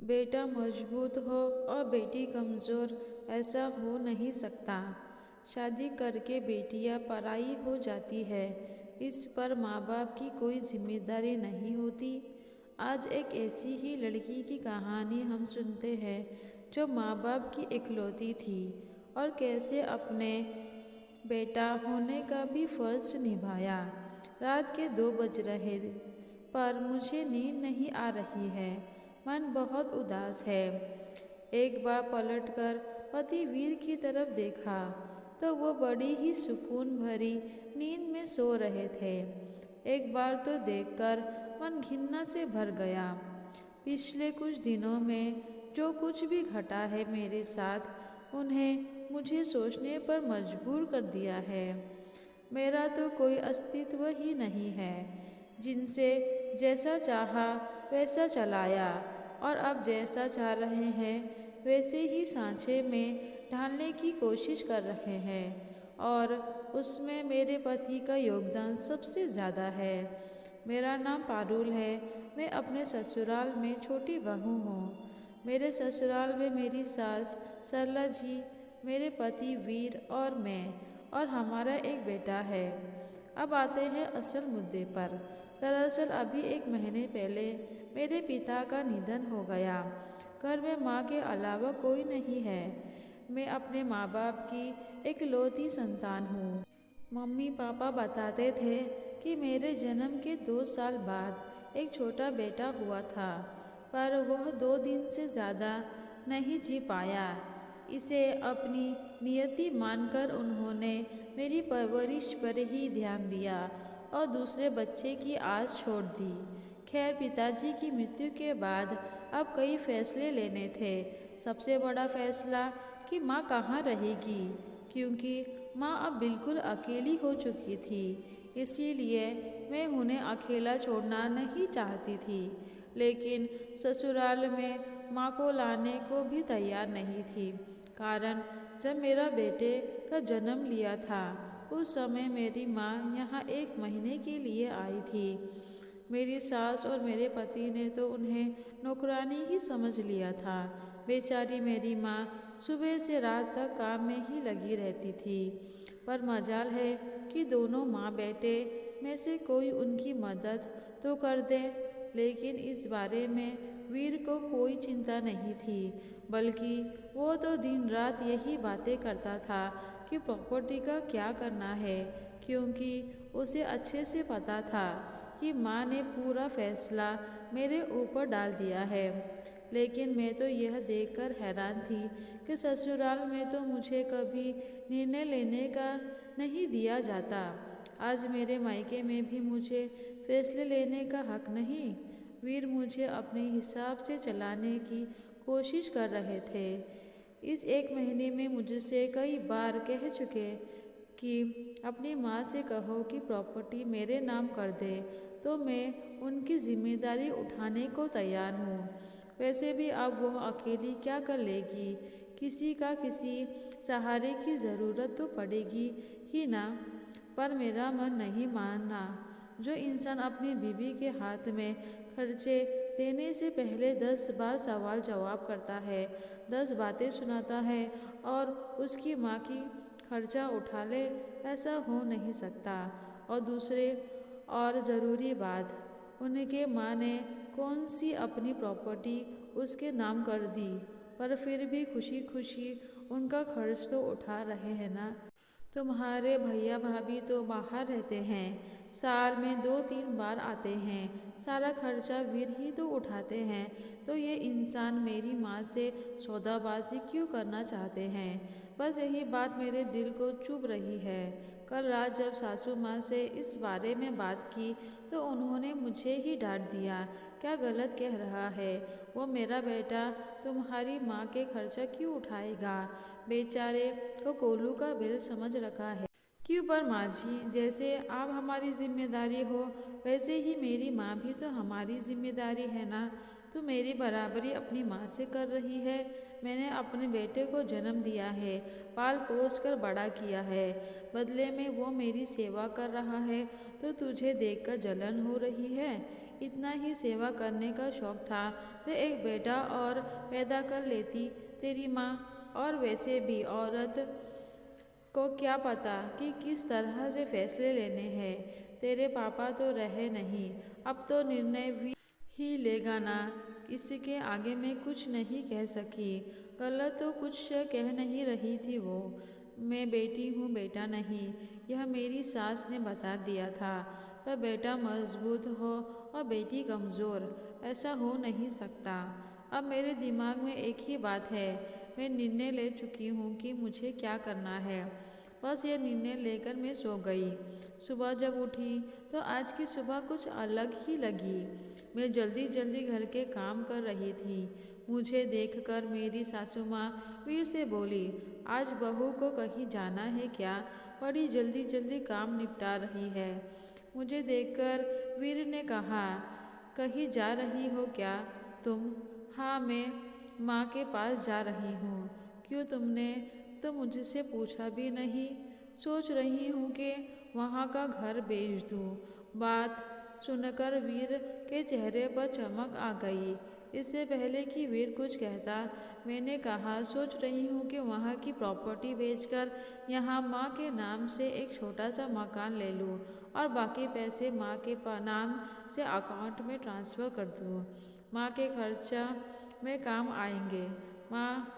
बेटा मजबूत हो और बेटी कमज़ोर, ऐसा हो नहीं सकता। शादी करके बेटियां पराई हो जाती है, इस पर माँ बाप की कोई जिम्मेदारी नहीं होती। आज एक ऐसी ही लड़की की कहानी हम सुनते हैं जो माँ बाप की इकलौती थी और कैसे अपने बेटा होने का भी फर्ज निभाया। रात के 2 बज रहे पर मुझे नींद नहीं आ रही है, मन बहुत उदास है। एक बार पलटकर पति वीर की तरफ देखा तो वो बड़ी ही सुकून भरी नींद में सो रहे थे। एक बार तो देखकर मन घृणा से भर गया। पिछले कुछ दिनों में जो कुछ भी घटा है मेरे साथ, उन्हें मुझे सोचने पर मजबूर कर दिया है। मेरा तो कोई अस्तित्व ही नहीं है। जिनसे जैसा चाहा वैसा चलाया और अब जैसा चाह रहे हैं वैसे ही सांचे में ढालने की कोशिश कर रहे हैं, और उसमें मेरे पति का योगदान सबसे ज़्यादा है। मेरा नाम पारुल है। मैं अपने ससुराल में छोटी बहू हूँ। मेरे ससुराल में मेरी सास सरला जी, मेरे पति वीर और मैं, और हमारा एक बेटा है। अब आते हैं असल मुद्दे पर। दरअसल अभी 1 महीने पहले मेरे पिता का निधन हो गया। घर में माँ के अलावा कोई नहीं है। मैं अपने माँ बाप की इकलौती संतान हूँ। मम्मी पापा बताते थे कि मेरे जन्म के 2 साल बाद एक छोटा बेटा हुआ था, पर वह 2 दिन से ज़्यादा नहीं जी पाया। इसे अपनी नियति मानकर उन्होंने मेरी परवरिश पर ही ध्यान दिया और दूसरे बच्चे की आस छोड़ दी। खैर, पिताजी की मृत्यु के बाद अब कई फैसले लेने थे। सबसे बड़ा फैसला कि माँ कहाँ रहेगी, क्योंकि माँ अब बिल्कुल अकेली हो चुकी थी। इसीलिए मैं उन्हें अकेला छोड़ना नहीं चाहती थी, लेकिन ससुराल में माँ को लाने को भी तैयार नहीं थी। कारण जब मेरा बेटे का जन्म लिया था, उस समय मेरी माँ यहाँ 1 महीने के लिए आई थी। मेरी सास और मेरे पति ने तो उन्हें नौकरानी ही समझ लिया था। बेचारी मेरी माँ सुबह से रात तक काम में ही लगी रहती थी। पर मजाल है कि दोनों माँ बेटे में से कोई उनकी मदद तो कर दे। लेकिन इस बारे में वीर को कोई चिंता नहीं थी, बल्कि वो तो दिन रात यही बातें करता था कि प्रॉपर्टी का क्या करना है, क्योंकि उसे अच्छे से पता था कि माँ ने पूरा फैसला मेरे ऊपर डाल दिया है। लेकिन मैं तो यह देखकर हैरान थी कि ससुराल में तो मुझे कभी निर्णय लेने का नहीं दिया जाता। आज मेरे मायके में भी मुझे फैसले लेने का हक नहीं। वीर मुझे अपने हिसाब से चलाने की कोशिश कर रहे थे। इस 1 महीने में मुझसे कई बार कह चुके कि अपनी माँ से कहो कि प्रॉपर्टी मेरे नाम कर दे, तो मैं उनकी जिम्मेदारी उठाने को तैयार हूँ। वैसे भी अब वह अकेली क्या कर लेगी, किसी सहारे की ज़रूरत तो पड़ेगी ही ना। पर मेरा मन नहीं मानना। जो इंसान अपनी बीवी के हाथ में खर्चे देने से पहले 10 बार सवाल जवाब करता है, 10 बातें सुनाता है और उसकी माँ की खर्चा उठा ले, ऐसा हो नहीं सकता। और दूसरे और ज़रूरी बात, उनके माँ ने कौन सी अपनी प्रॉपर्टी उसके नाम कर दी, पर फिर भी खुशी खुशी उनका खर्च तो उठा रहे हैं ना। तुम्हारे भैया भाभी तो बाहर रहते हैं, साल में 2-3 बार आते हैं, सारा खर्चा वीर ही तो उठाते हैं। तो ये इंसान मेरी माँ से सौदाबाजी क्यों करना चाहते हैं? बस यही बात मेरे दिल को चुभ रही है। कल रात जब सासू माँ से इस बारे में बात की तो उन्होंने मुझे ही डांट दिया। क्या गलत कह रहा है वो मेरा बेटा, तुम्हारी माँ के खर्चा क्यों उठाएगा? बेचारे को कोलू का बिल समझ रखा है। क्यों? पर माँ जी, जैसे आप हमारी जिम्मेदारी हो, वैसे ही मेरी माँ भी तो हमारी जिम्मेदारी है ना। तो मेरी बराबरी अपनी माँ से कर रही है। मैंने अपने बेटे को जन्म दिया है, पाल पोस कर बड़ा किया है, बदले में वो मेरी सेवा कर रहा है, तो तुझे देखकर जलन हो रही है? इतना ही सेवा करने का शौक था तो एक बेटा और पैदा कर लेती तेरी माँ। और वैसे भी औरत को क्या पता कि किस तरह से फैसले लेने हैं। तेरे पापा तो रहे नहीं, अब तो निर्णय भी ही लेगा ना। इसके आगे मैं कुछ नहीं कह सकी। गलत तो कुछ कह नहीं रही थी वो। मैं बेटी हूँ, बेटा नहीं, यह मेरी सास ने बता दिया था। पर बेटा मजबूत हो और बेटी कमज़ोर, ऐसा हो नहीं सकता। अब मेरे दिमाग में एक ही बात है, मैं निर्णय ले चुकी हूँ कि मुझे क्या करना है। बस ये निर्णय लेकर मैं सो गई। सुबह जब उठी तो आज की सुबह कुछ अलग ही लगी। मैं जल्दी जल्दी घर के काम कर रही थी। मुझे देखकर मेरी सासू माँ वीर से बोली, आज बहू को कहीं जाना है क्या? बड़ी जल्दी जल्दी काम निपटा रही है। मुझे देखकर वीर ने कहा, कहीं जा रही हो क्या तुम? हाँ, मैं माँ के पास जा रही हूँ। क्यों, तुमने तो मुझसे पूछा भी नहीं। सोच रही हूँ कि वहाँ का घर बेच दूँ। बात सुनकर वीर के चेहरे पर चमक आ गई। इससे पहले कि वीर कुछ कहता, मैंने कहा, सोच रही हूँ कि वहाँ की प्रॉपर्टी बेचकर यहाँ माँ के नाम से एक छोटा सा मकान ले लूँ और बाकी पैसे माँ के नाम से अकाउंट में ट्रांसफ़र कर दूँ। माँ के खर्चा में काम आएंगे। माँ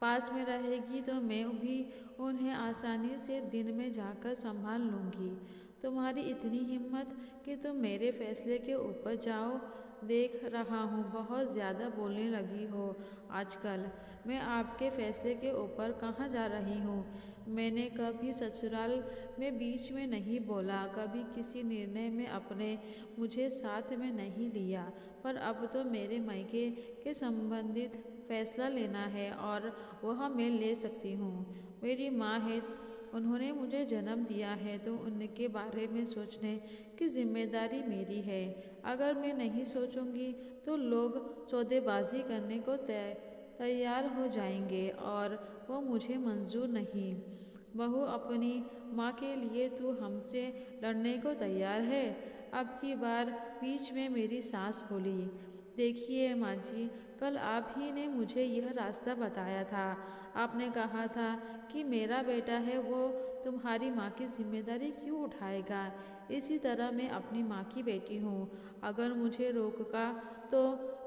पास में रहेगी तो मैं भी उन्हें आसानी से दिन में जाकर संभाल लूँगी। तुम्हारी इतनी हिम्मत कि तुम मेरे फैसले के ऊपर जाओ। देख रहा हूँ बहुत ज़्यादा बोलने लगी हो आजकल। मैं आपके फैसले के ऊपर कहाँ जा रही हूँ? मैंने कभी ससुराल में बीच में नहीं बोला, कभी किसी निर्णय में अपने मुझे साथ में नहीं लिया। पर अब तो मेरे मायके के संबंधित फैसला लेना है और वह मैं ले सकती हूँ। मेरी माँ है, उन्होंने मुझे जन्म दिया है तो उनके बारे में सोचने की जिम्मेदारी मेरी है। अगर मैं नहीं सोचूंगी तो लोग सौदेबाजी करने को तैयार हो जाएंगे और वो मुझे मंजूर नहीं। बहू, अपनी माँ के लिए तू हमसे लड़ने को तैयार है? अब की बार बीच में मेरी सास बोली, देखिए माँ जी, कल आप ही ने मुझे यह रास्ता बताया था। आपने कहा था कि मेरा बेटा है वो तुम्हारी माँ की जिम्मेदारी क्यों उठाएगा? इसी तरह मैं अपनी माँ की बेटी हूँ। अगर मुझे रोका तो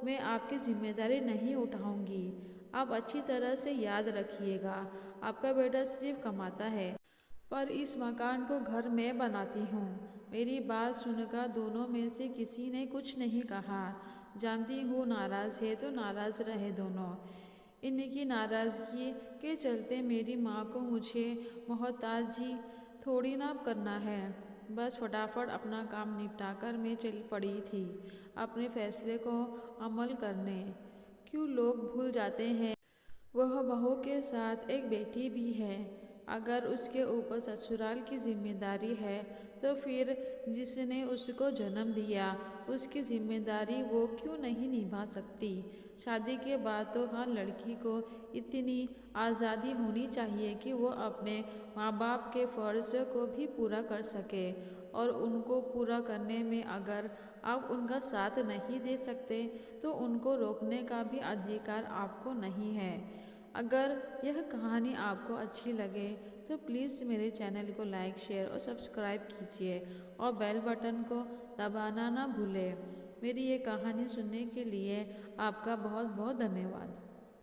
मैं आपकी जिम्मेदारी नहीं उठाऊंगी। आप अच्छी तरह से याद रखिएगा, आपका बेटा सिर्फ कमाता है, पर इस मकान को घर मैं बनाती हूँ। मेरी बात सुनकर दोनों में से किसी ने कुछ नहीं कहा। जानती हूँ नाराज़ है तो नाराज़ रहे दोनों। इनकी नाराज़गी के चलते मेरी माँ को मुझे मोहताजी थोड़ी ना करना है। बस फटाफट अपना काम निपटाकर मैं चल पड़ी थी अपने फैसले को अमल करने। क्यों लोग भूल जाते हैं वह बहू के साथ एक बेटी भी है। अगर उसके ऊपर ससुराल की जिम्मेदारी है तो फिर जिसने उसको जन्म दिया उसकी जिम्मेदारी वो क्यों नहीं निभा सकती? शादी के बाद तो हर लड़की को इतनी आज़ादी होनी चाहिए कि वो अपने माँ बाप के फ़र्ज़ को भी पूरा कर सके। और उनको पूरा करने में अगर आप उनका साथ नहीं दे सकते तो उनको रोकने का भी अधिकार आपको नहीं है। अगर यह कहानी आपको अच्छी लगे तो प्लीज़ मेरे चैनल को लाइक, शेयर और सब्सक्राइब कीजिए और बेल बटन को दबाना ना भूलें। मेरी ये कहानी सुनने के लिए आपका बहुत बहुत धन्यवाद।